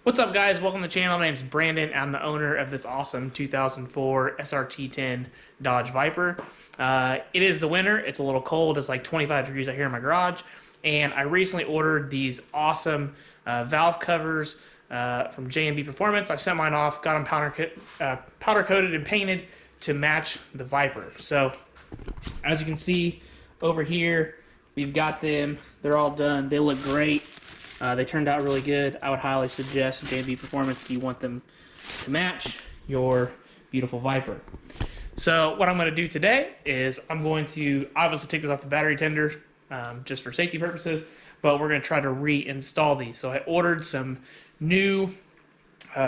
What's up, guys? Welcome to the channel. My name is Brandon. I'm the owner of this awesome 2004 SRT-10 Dodge Viper. It is the winter. It's a little cold. It's like 25 degrees out here in my garage. And I recently ordered these awesome valve covers from JMB Performance. I sent mine off, got them powder coated and painted to match the Viper. So, as you can see over here, we've got them. They're all done. They look great. They turned out really good. I would highly suggest JMB Performance if you want them to match your beautiful Viper. So what I'm going to do today is I'm going to obviously take this off the battery tender just for safety purposes, but we're going to try to reinstall these. So I ordered some new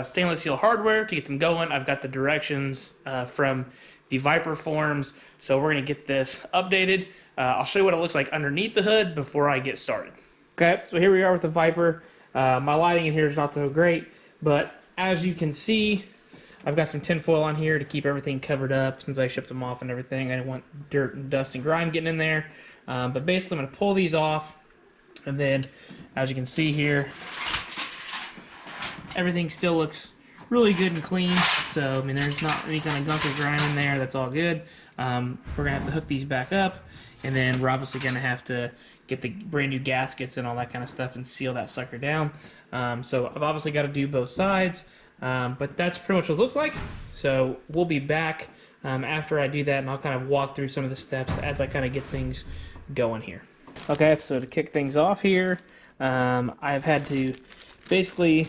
stainless steel hardware to get them going. I've got the directions from the Viper forums, so we're going to get this updated. I'll show you what it looks like underneath the hood before I get started. Okay, so here we are with the Viper. My lighting in here is not so great, but as you can see, I've got some tin foil on here to keep everything covered up since I shipped them off and everything. I didn't want dirt and dust and grime getting in there. But basically, I'm going to pull these off, and then, as you can see here, everything still looks really good and clean. So, I mean, there's not any kind of gunk or grime in there. That's all good. We're going to have to hook these back up, and then we're obviously going to have to get the brand new gaskets and all that kind of stuff and seal that sucker down. So I've obviously got to do both sides, but that's pretty much what it looks like. So we'll be back after I do that, and I'll kind of walk through some of the steps as I kind of get things going here. Okay, so to kick things off here, I've had to basically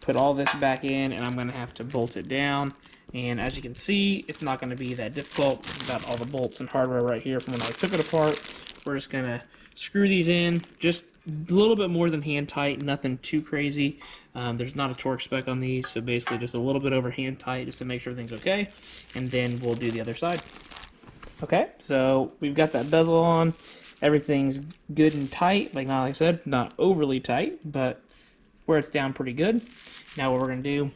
put all this back in, and I'm going to have to bolt it down. And as you can see, it's not going to be that difficult. I've got all the bolts and hardware right here from when I took it apart. We're just going to screw these in just a little bit more than hand tight, nothing too crazy. There's not a torque spec on these, so basically just a little bit over hand tight just to make sure everything's okay. And then we'll do the other side. Okay, so we've got that bezel on. Everything's good and tight. Like I said, not overly tight, but where it's down pretty good. Now what we're going to do,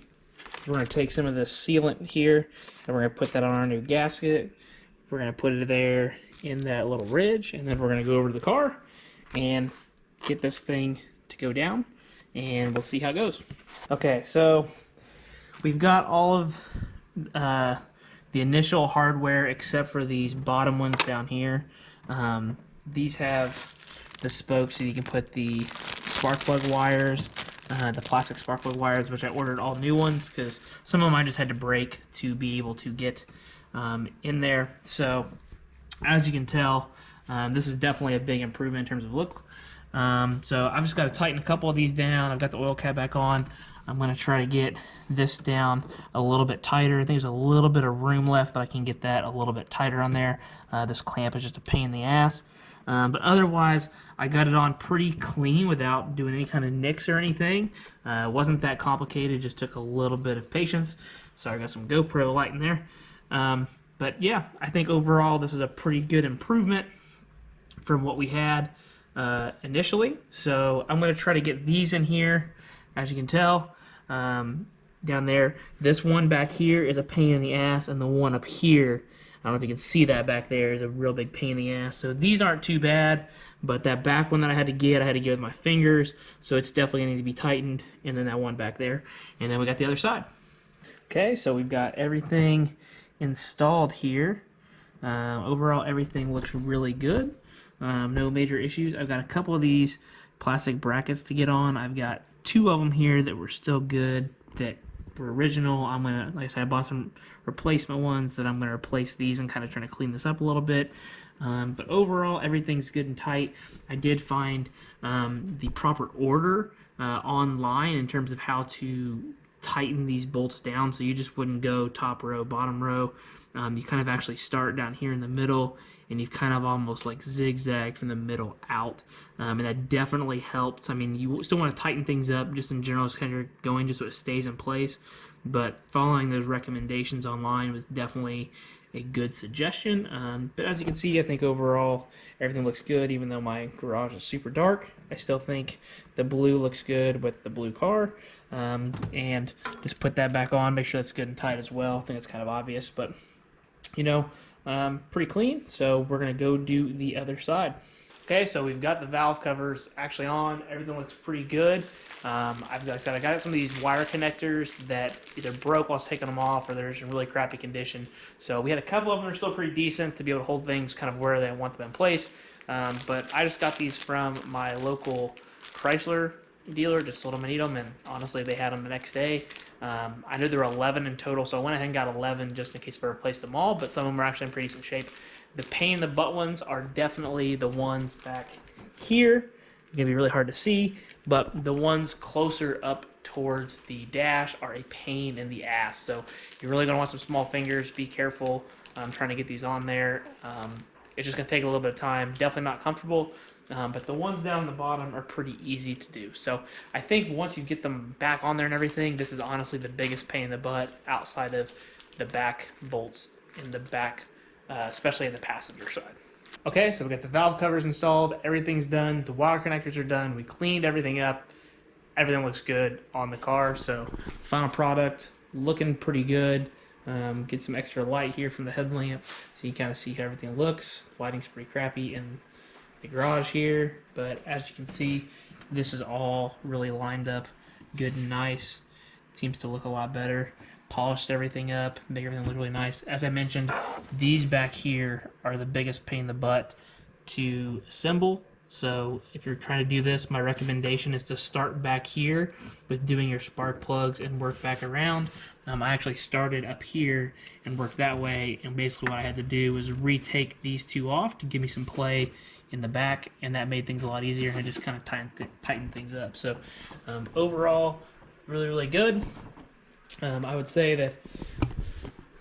we're going to take some of this sealant here, and we're going to put that on our new gasket. We're going to put it there in that little ridge, and then we're going to go over to the car and get this thing to go down, and we'll see how it goes. Okay, so we've got all of the initial hardware except for these bottom ones down here. These have the spokes so you can put the spark plug wires, the plastic spark plug wires, which I ordered all new ones because some of them I just had to break to be able to get in there. So as you can tell, this is definitely a big improvement in terms of look. So I've just got to tighten a couple of these down. I've got the oil cap back on. I'm going to try to get this down a little bit tighter. I think there's a little bit of room left that I can get that a little bit tighter on there. This clamp is just a pain in the ass. But otherwise, I got it on pretty clean without doing any kind of nicks or anything. It wasn't that complicated, just took a little bit of patience. So I got some GoPro light in there. But yeah, I think overall this is a pretty good improvement from what we had initially. So I'm going to try to get these in here, as you can tell, down there. This one back here is a pain in the ass, and the one up here, I don't know if you can see that back there, is a real big pain in the ass. So these aren't too bad, but that back one that I had to get with my fingers, so it's definitely going to need to be tightened, and then that one back there. And then we got the other side. Okay, so we've got everything installed here. Overall, everything looks really good. No major issues. I've got a couple of these plastic brackets to get on. I've got two of them here that were still good, that were original. I'm gonna, like I said, I bought some replacement ones that I'm gonna replace these and kind of trying to clean this up a little bit. But overall, everything's good and tight. I did find the proper order online in terms of how to tighten these bolts down, so you just wouldn't go top row, bottom row. You kind of actually start down here in the middle, and you kind of almost like zigzag from the middle out, and that definitely helped. I mean, you still want to tighten things up just in general, just kind of going just so it stays in place, but following those recommendations online was definitely a good suggestion. But as you can see, I think overall everything looks good. Even though my garage is super dark, I still think the blue looks good with the blue car. And just put that back on, make sure that's good and tight as well. I think it's kind of obvious, but you know, pretty clean. So we're gonna go do the other side. Okay, so we've got the valve covers actually on. Everything looks pretty good. I've got I got some of these wire connectors that either broke while I was taking them off or they're in really crappy condition. So we had a couple of them that are still pretty decent to be able to hold things kind of where they want them in place. But I just got these from my local Chrysler dealer, just told them I need them, and honestly they had them the next day. I knew there were 11 in total, so I went ahead and got 11 just in case I replaced them all, but some of them are actually in pretty decent shape. The pain in the butt ones are definitely the ones back here. Gonna be really hard to see, but the ones closer up towards the dash are a pain in the ass. So you're really gonna want some small fingers. Be careful trying to get these on there. It's just gonna take a little bit of time. Definitely not comfortable, but the ones down the bottom are pretty easy to do. So I think once you get them back on there and everything, this is honestly the biggest pain in the butt outside of the back bolts in the back, especially in the passenger side. Okay, so we got the valve covers installed, everything's done, the wire connectors are done, we cleaned everything up, everything looks good on the car. So final product looking pretty good. Get some extra light here from the headlamp so you kind of see how everything looks. Lighting's pretty crappy in the garage here, but as you can see, this is all really lined up good and nice. It seems to look a lot better. Polished everything up, make everything look really nice. As I mentioned, these back here are the biggest pain in the butt to assemble. So if you're trying to do this, my recommendation is to start back here with doing your spark plugs and work back around. I actually started up here and worked that way, and basically what I had to do was retake these two off to give me some play in the back, and that made things a lot easier and just kind of tighten things up. So overall, really good. I would say that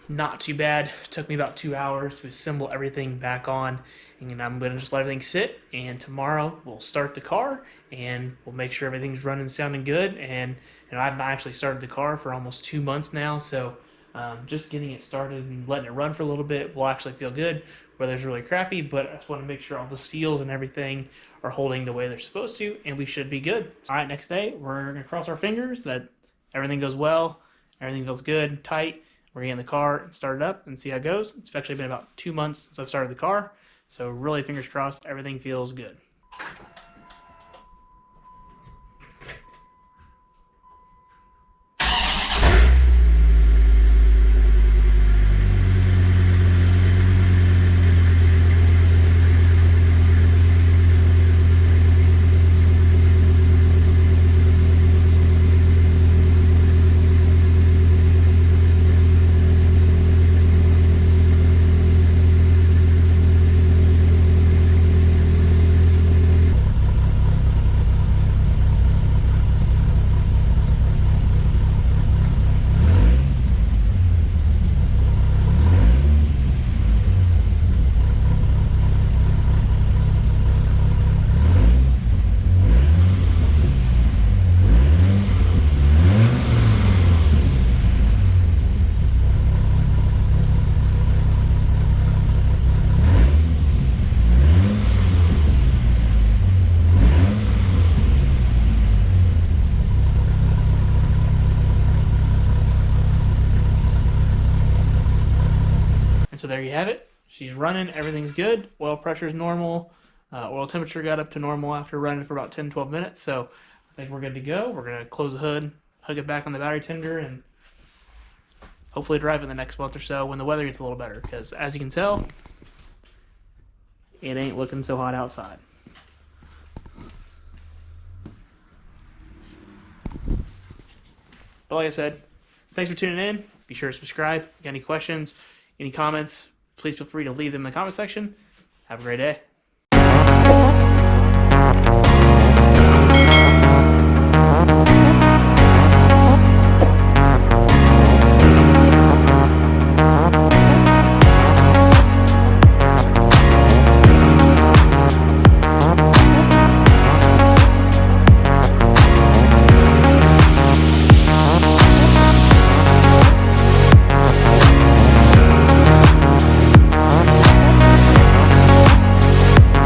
not too bad. It took me about 2 hours to assemble everything back on, and I'm going to just let everything sit, and tomorrow we'll start the car and we'll make sure everything's running, sounding good. And I've actually started the car for almost 2 months now, so just getting it started and letting it run for a little bit will actually feel good. Weather's really crappy, but I just want to make sure all the seals and everything are holding the way they're supposed to, and we should be good. All right, next day we're going to cross our fingers that everything goes well, everything feels good, tight. We're going to get in the car and start it up and see how it goes. It's actually been about 2 months since I've started the car, so really fingers crossed everything feels good. And so there you have it. She's running, everything's good. Oil pressure is normal. Oil temperature got up to normal after running for about 10-12 minutes. So I think we're good to go. We're going to close the hood, hook it back on the battery tender, and hopefully drive in the next month or so when the weather gets a little better. Because as you can tell, it ain't looking so hot outside. But like I said, thanks for tuning in. Be sure to subscribe. If you got any questions, any comments, please feel free to leave them in the comment section. Have a great day.